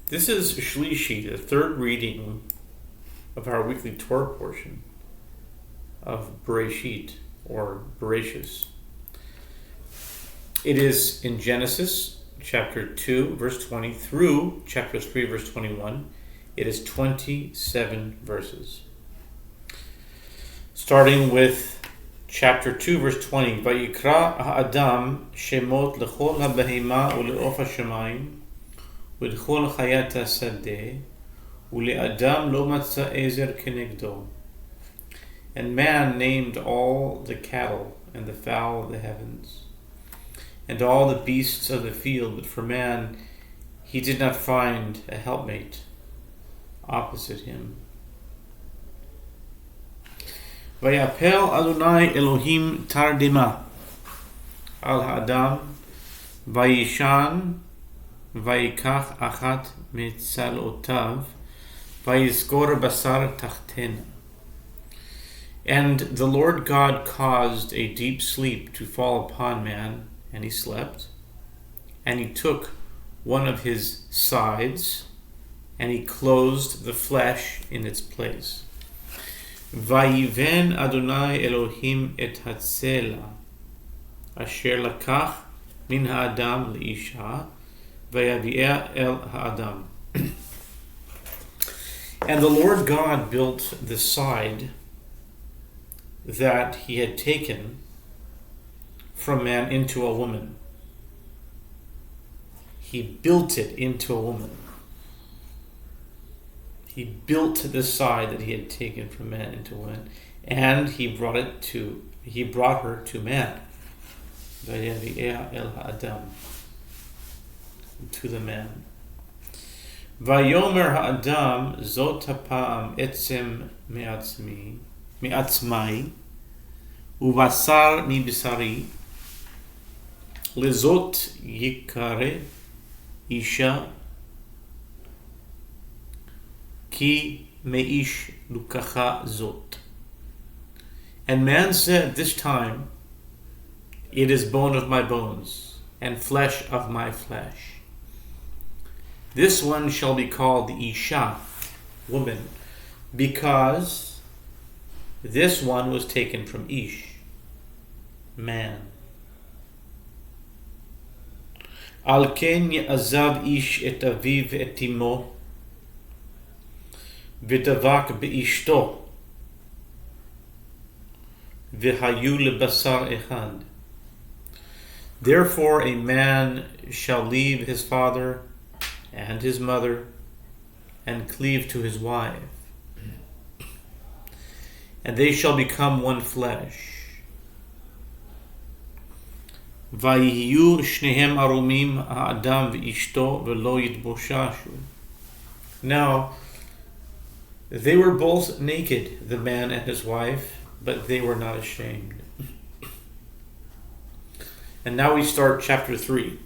This is Shlishi, the third reading of our weekly Torah portion of Bereshit, or Bereshit. It is in Genesis chapter 2, verse 20, through chapter 3, verse 21. It is 27 verses. Starting with chapter 2, verse 20. Vayikra ha'adam shemot lechol ha'behema ule'of ha'shamayim ולכל חיית השדה, ולאדם לא מצא עזר כנגדו. And man named all the cattle and the fowl of the heavens, and all the beasts of the field, but for man he did not find a helpmate opposite him. ויפל אדוני אלוהים תרדמה על האדם, וישן ויקח אחת מצלעותיו, ויסגור בשר תחתנה. And the Lord God caused a deep sleep to fall upon man, and he slept. And he took one of his sides, and he closed the flesh in its place. ויבן אדוני אלוהים את הצלע אשר לקח מן האדם לאישה, ויביאה אל האדם. And the Lord God built the side that he had taken from man into a woman. He built it into a woman. He built the side that he had taken from man into a woman, and he brought her to man. ויביאה אל האדם, to the man. ויאמר האדם, זאת הפעם עצם מעצמי, ובשר מבשרי, לזאת יקרא אישה, כי מאיש לוקחה זאת. And man said, this time, it is bone of my bones, and flesh of my flesh. This one shall be called the Isha, woman, because this one was taken from Ish, man. Al ken ya'azav ish et aviv et imo, v'davak be'ishto, v'hayu lebasar echad. Therefore a man shall leave his father and his mother, and cleave to his wife, and they shall become one flesh. Vayiyu shnehem arumim ha'adam v'ishto v'lo yitboshashu. Now, they were both naked, the man and his wife, but they were not ashamed. And now we start chapter 3.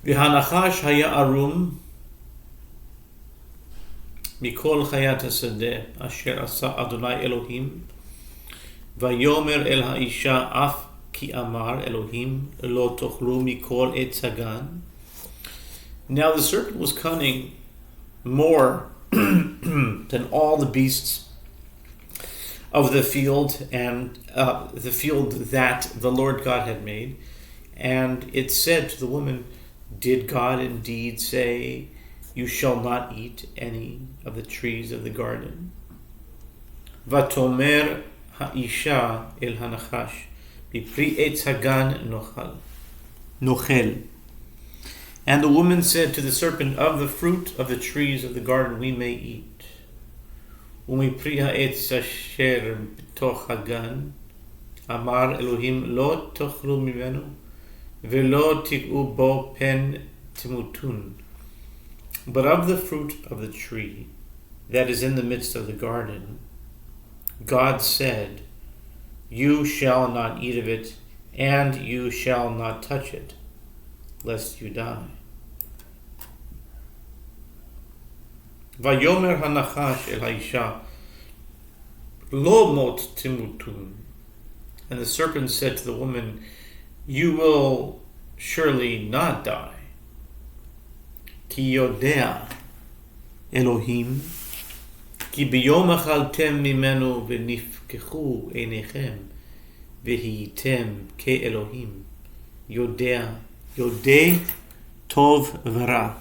והנחש היה ערום מכל חיית השדה אשר עשה אדוני אלוהים, ויאמר אל האישה אף כי אמר אלוהים לא תאכלו מכל עץ הגן. Now the serpent was cunning more than all the beasts of the field, and the field that the Lord God had made. And it said to the woman, did God indeed say, you shall not eat any of the trees of the garden? Vatomer ha'isha el hanachash, bipri etz hagan nochel. And the woman said to the serpent, of the fruit of the trees of the garden we may eat. Umipri ha'etz asher b'toch hagan, amar Elohim lo tochlu mimenu, velo tig'u bo pen timutun. But of the fruit of the tree that is in the midst of the garden, God said, you shall not eat of it, and you shall not touch it, lest you die. Vayomer hanachash el haisha, lo mot timutun. And the serpent said to the woman, you surely not die. Ki yodea Elohim, ki biyom achaltem mimenu v'nifkechu einechem, v'hiyitem ke Elohim, yodea, yodeh tov v'ra.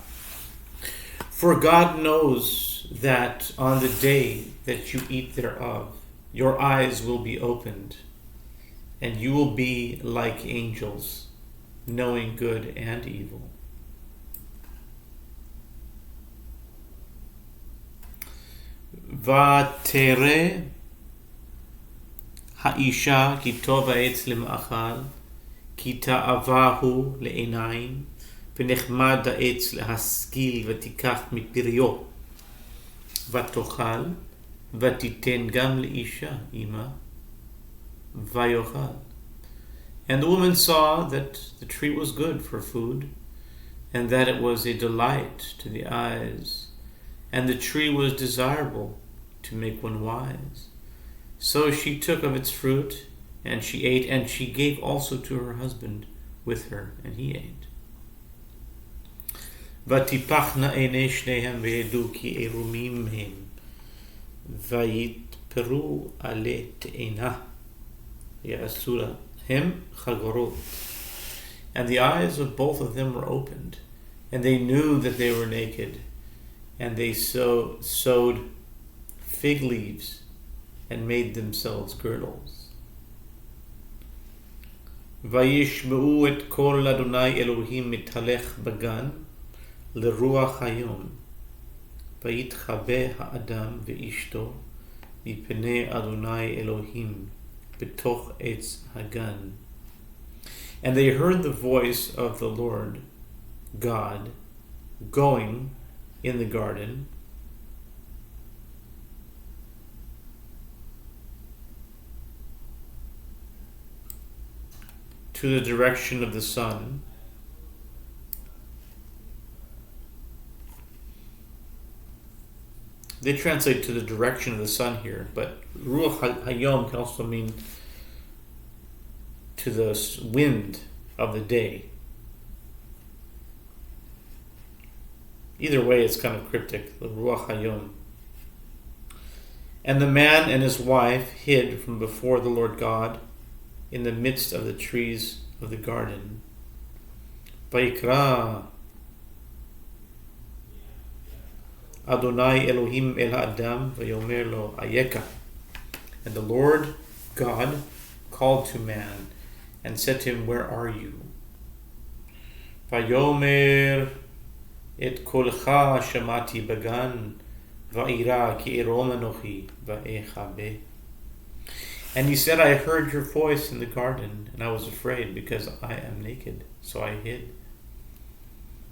For God knows that on the day that you eat thereof, your eyes will be opened, and you will be like angels, knowing good and evil. Vatere haisha ki tov ha'etz lema'achal, ki ta'avahu le'einaim, v'nechmad ha'etz lehaskil v'tikach mipiryo, v'tochal, v'titen gam le'isha ima, v'yochal. And the woman saw that the tree was good for food, and that it was a delight to the eyes, and the tree was desirable to make one wise. So she took of its fruit, and she ate, and she gave also to her husband with her, and he ate. Vatipachna einei shnehem ve'edu ki erumim hem, vayitperu ale te'ena, ya'asura hem chagorot. And the eyes of both of them were opened, and they knew that they were naked, and they sewed fig leaves and made themselves girdles. Vayishmeu et kol Adonai Elohim mithalech bagan leruach hayom, vayitchabe ha'adam ve'ishto mipnei Adonai Elohim betoch etz hagan. And they heard the voice of the Lord God going in the garden, to the direction of the sun, they translate to the direction of the sun here, but Ruach Hayom can also mean to the wind of the day. Either way, it's kind of cryptic, the Ruach Hayom. And the man and his wife hid from before the Lord God in the midst of the trees of the garden. Vayikra Adonai Elohim el ha'adam vayomer lo ayeka. And the Lord God called to man and said to him, where are you? Vayomer et kolcha shamati bagan va'ira ki erom anochi va'echabe. And he said, I heard your voice in the garden, and I was afraid because I am naked, so I hid.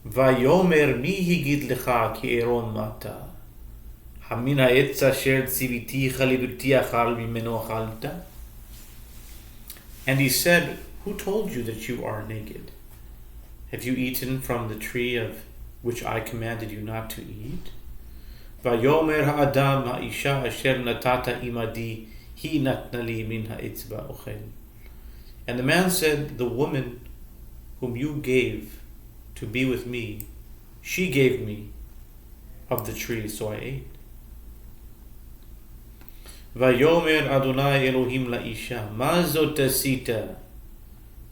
Vayomer mi higid lecha ki erom mata hamin ha'etz asher tziviticha libirti achal mimeno achalta. And he said, who told you that you are naked? Have you eaten from the tree of which I commanded you not to eat? Vayomer ha'adam ha'isha asher natata imadi hi natna li min ha'etzba ochel. And the man said, the woman whom you gave to be with me, she gave me of the tree, so I ate. Vayomer Adonai Elohim la'isha, ma zot asita?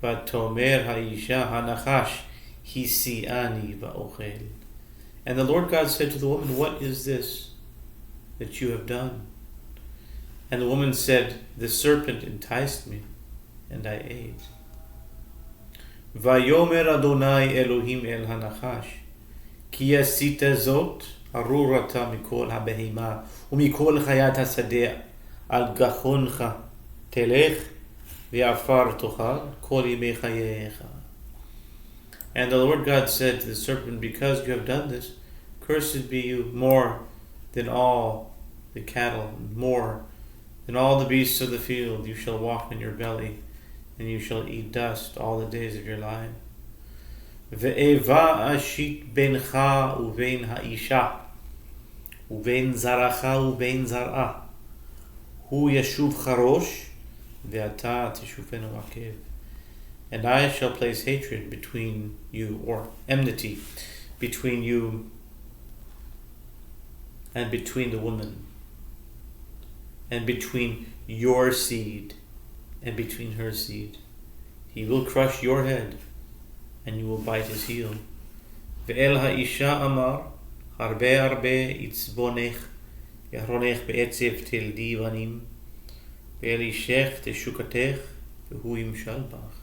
Vatomer ha'isha hanachash hisi'ani va'ochel. And the Lord God said to the woman, what is this that you have done? And the woman said, the serpent enticed me, and I ate. Vayomer Adonai Elohim el hanachash, ki asita zot arurata mikol habehima umikol chayat hasadeh al gachoncha telech ve'afar tochal kol yimei chayecha. And the Lord God said to the serpent, because you have done this, cursed be you more than all the cattle, more than all the beasts of the field. You shall walk on your belly, and you shall eat dust all the days of your life. Ve'eva ashit bencha uvein ha'isha, uvein zaracha uvein zar'a, hu yashuv charosh, ve'ata teshufenu akev. And I shall place hatred between you, or enmity between you and between the woman, and between your seed and between her seed. He will crush your head, and you will bite his heel. Ve'el ha'isha amar, harbe harbe itzbonech, yahronech be'etzev tildi vanim, ve'el ishech teshukatech, ve'hu imshal bach.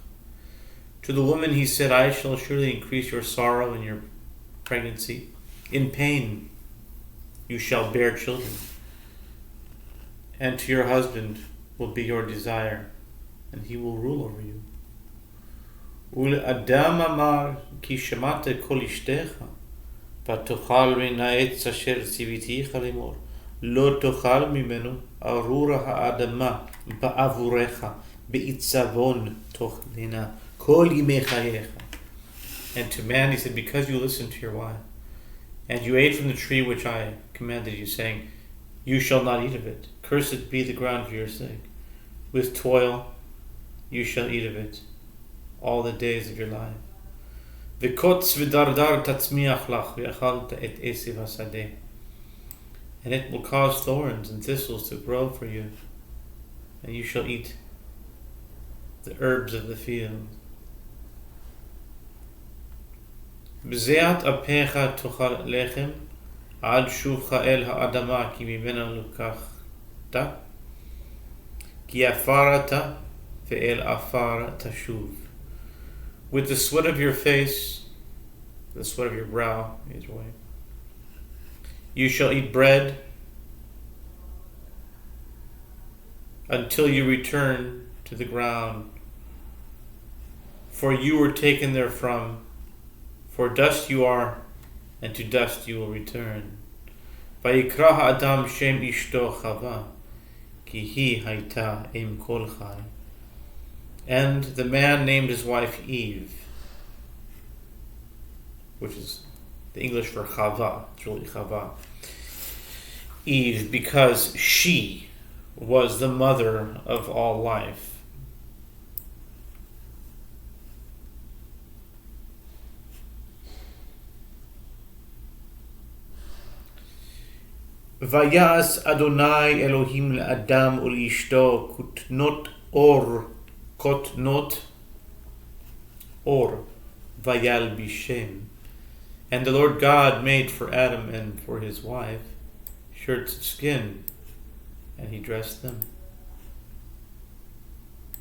To the woman he said, I shall surely increase your sorrow in your pregnancy. In pain you shall bear children. And to your husband will be your desire, and he will rule over you. Adam amar ki shemata kol ishtecha, vatochal min ha'etz asher tziviticha lemor, lo tochal mimenu arura ha'adama ba'avurecha be'itzavon tochlena kol yimei chayecha. And to man he said, because you listened to your wife, and you ate from the tree which I commanded you, saying, you shall not eat of it. Cursed be the ground for your sake. With toil you shall eat of it all the days of your life. V'kotz v'dardar tatzmiach lach v'achalta et esiv hasadeh. And it will cause thorns and thistles to grow for you, and you shall eat the herbs of the field. B'zeat apecha tochal lechem, ad shuvcha el ha'adama ki mimena lukachta, ki afarata ve'el afar tashuv. With the sweat of your face, the sweat of your brow, either way, you shall eat bread until you return to the ground. For you were taken therefrom, for dust you are, and to dust you will return. Vayikra ha'adam shem ishto Chava, ki hi hayta im kol chai. And the man named his wife Eve, which is the English for Chava. It's really Chava. Eve, because she was the mother of all life. Vayas Adonai Elohim le'adam u'li'ishto kotnot or vayal bishem. And the Lord God made for Adam and for his wife shirts of skin, and he dressed them.